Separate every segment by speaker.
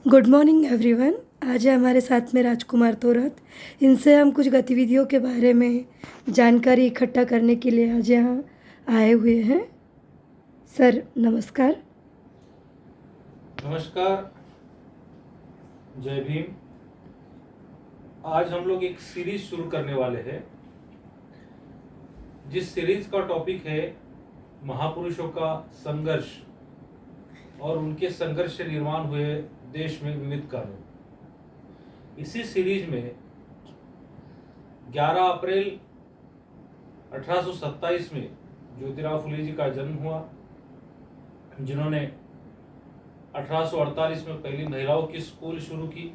Speaker 1: Good morning everyone. आज है हमारे साथ में राजकुमार तोरत। इनसे हम कुछ गतिविधियों के बारे में जानकारी इकट्ठा करने के लिए आज यहाँ आए हुए हैं। सर नमस्कार।
Speaker 2: नमस्कार, जय भीम। आज हम लोग एक सीरीज शुरू करने वाले हैं, जिस सीरीज का टॉपिक है महापुरुषों का संघर्ष और उनके संघर्ष से निर्माण हुए देश में विविध कानून। इसी सीरीज में 11 अप्रैल 1827 में ज्योतिराव फुले जी का जन्म हुआ, जिन्होंने 1848 में पहली महिलाओं की स्कूल शुरू की।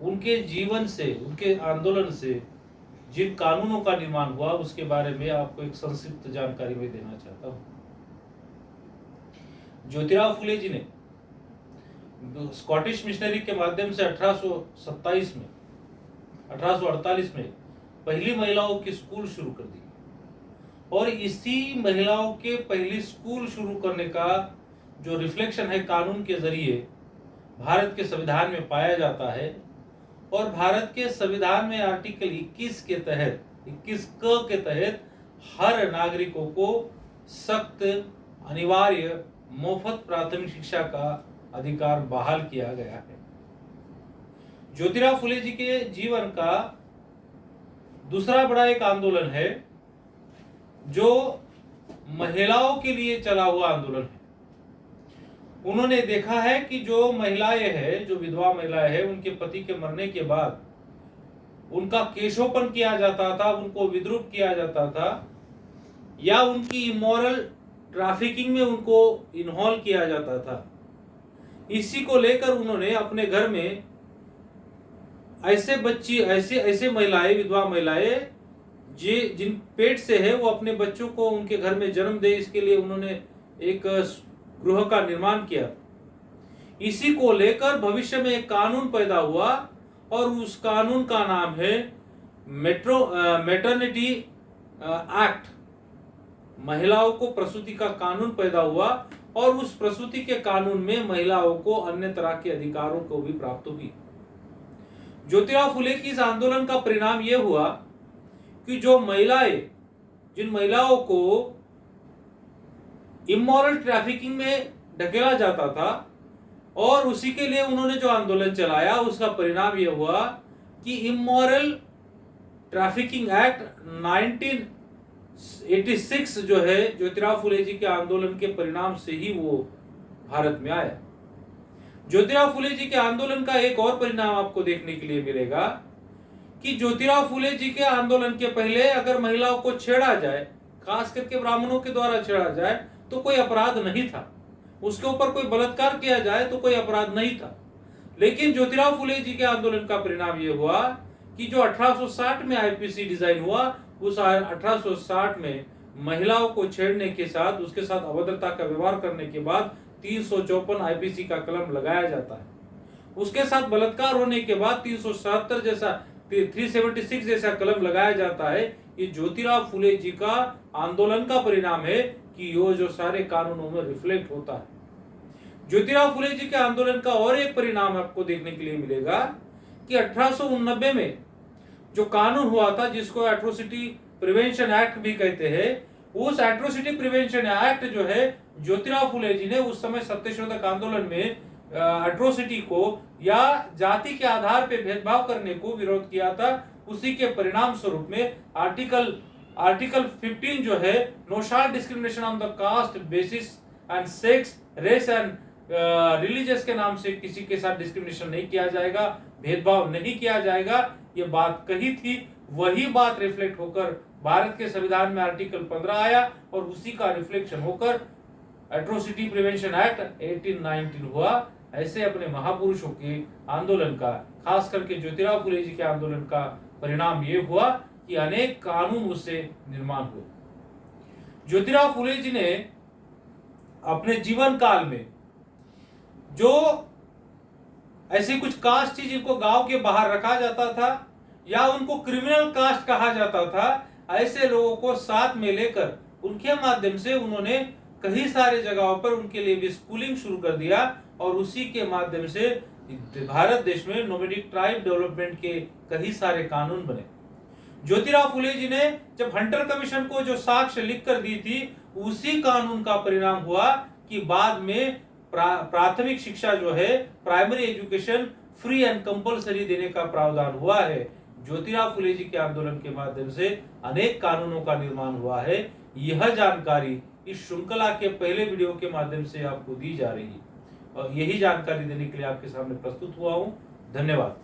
Speaker 2: उनके जीवन से, उनके आंदोलन से जिन कानूनों का निर्माण हुआ, उसके बारे में आपको एक संक्षिप्त जानकारी मैं देना चाहता हूं। ज्योतिराव फुले जी ने स्कॉटिश मिशनरी के माध्यम से 1848 में पहली महिलाओं की स्कूल शुरू कर दी, और इसी महिलाओं के पहली स्कूल शुरू करने का जो रिफ्लेक्शन है कानून के जरिए भारत के संविधान में पाया जाता है। और भारत के संविधान में आर्टिकल 21 के तहत, 21 के तहत हर नागरिकों को सख्त, अनिवार्य, मुफ्त प्राथमिक शिक्षा का अधिकार बहाल किया गया है। ज्योतिराव फुले जी के जीवन का दूसरा बड़ा एक आंदोलन है, जो महिलाओं के लिए चला हुआ आंदोलन है। उन्होंने देखा है कि जो महिलाएं हैं, जो विधवा महिलाएं हैं, उनके पति के मरने के बाद उनका केशोपन किया जाता था, उनको विद्रूप किया जाता था, या उनकी इमोरल ट्रैफिकिंग में उनको इन्वॉल्व किया जाता था। इसी को लेकर उन्होंने अपने घर में ऐसे बच्ची, ऐसे महिलाएं, विधवा महिलाएं जिन पेट से है, वो अपने बच्चों को उनके घर में जन्म दे, इसके लिए उन्होंने एक गृह का निर्माण किया। इसी को लेकर भविष्य में एक कानून पैदा हुआ, और उस कानून का नाम है मैटरनिटी एक्ट। महिलाओं को प्रसूति का कानून पैदा हुआ, और उस प्रसूति के कानून में महिलाओं को अन्य तरह के अधिकारों को भी प्राप्त हुई। ज्योतिराव फुले की इस आंदोलन का परिणाम यह हुआ कि जिन महिलाओं को इमोरल ट्रैफिकिंग में ढकेला जाता था, और उसी के लिए उन्होंने जो आंदोलन चलाया, उसका परिणाम यह हुआ कि इमोरल ट्रैफिकिंग एक्ट 1986 जो है, ज्योतिराव फुले जी के आंदोलन के परिणाम से ही वो भारत में आया। ज्योतिराव फुले जी के आंदोलन का एक और परिणाम आपको देखने के लिए मिलेगा कि ज्योतिराव फुले जी के आंदोलन के पहले अगर महिलाओं को छेड़ा जाए, खास करके ब्राह्मणों के द्वारा छेड़ा जाए, तो कोई अपराध नहीं था। उसके ऊपर कोई बलात्कार किया जाए तो कोई अपराध नहीं था। लेकिन ज्योतिराव फुले जी के आंदोलन का परिणाम यह हुआ कि जो 1860 में आईपीसी डिजाइन हुआ, उस 1860 में महिलाओं को छेड़ने के साथ, उसके साथ अभद्रता का व्यवहार करने के बाद 354 आईपीसी का कलम लगाया जाता है। उसके साथ बलात्कार होने के बाद 376 जैसा 376 जैसा कलम लगाया जाता है। ये ज्योतिराव फुले जी का आंदोलन का परिणाम है कि यो जो सारे कानूनों में रिफ्लेक्ट होता है। ज्योतिराव फुले जी के आंदोलन का और एक परिणाम आपको देखने के लिए मिलेगा कि 1889 में जो कानून हुआ था, जिसको एट्रोसिटी प्रिवेंशन एक्ट भी कहते हैं, उस एट्रोसिटी प्रिवेंशन एक्ट जो है, ज्योतिराव फुले जी ने उस समय सत्यशोधक आंदोलन में एट्रोसिटी को या जाति के आधार पर भेदभाव करने को विरोध किया था। उसी के परिणाम स्वरूप में आर्टिकल 15 जो है, no shall discrimination on the caste basis and sex, race and religious के नाम से किसी के साथ डिस्क्रिमिनेशन नहीं किया जाएगा, भेदभाव नहीं किया जाएगा, ये बात कही थी। वही बात रिफ्लेक्ट होकर भारत के संविधान में आर्टिकल 15 आया, और उसी का रिफ्लेक्शन होकर एट्रोसिटी प्रिवेंशन एक्ट 1819 हुआ। ऐसे अपने महापुरुषों के आंदोलन का, खास करके ज्योतिराव फुले जी के आंदोलन का परिणाम यह हुआ कि अनेक कानून उससे निर्माण हुए। ज्योतिराव फुले जी ने अपने जीवन काल में जो ऐसी कुछ कास्ट थी जिनको गांव के बाहर रखा जाता था, या उनको क्रिमिनल कास्ट कहा जाता था, ऐसे लोगों को साथ में लेकर उनके माध्यम से उन्होंने कई सारे जगहों पर उनके लिए भी स्कूलिंग शुरू कर दिया, और उसी के माध्यम से भारत देश में नोमैडिक ट्राइब डेवलपमेंट के कई सारे कानून बने। ज्योतिराव फुले जी ने जब हंटर कमीशन को जो साक्ष्य लिख कर दी थी, उसी कानून का परिणाम हुआ कि बाद में प्राथमिक शिक्षा जो है, primary education free and compulsory देने का प्रावधान हुआ है। ज्योतिराव फुले जी के आंदोलन के माध्यम से अनेक कानूनों का निर्माण हुआ है। यह जानकारी इस श्रृंखला के पहले वीडियो के माध्यम से आपको दी जा रही है और यही जानकारी देने के लिए आपके सामने प्रस्तुत हुआ हूं। धन्यवाद।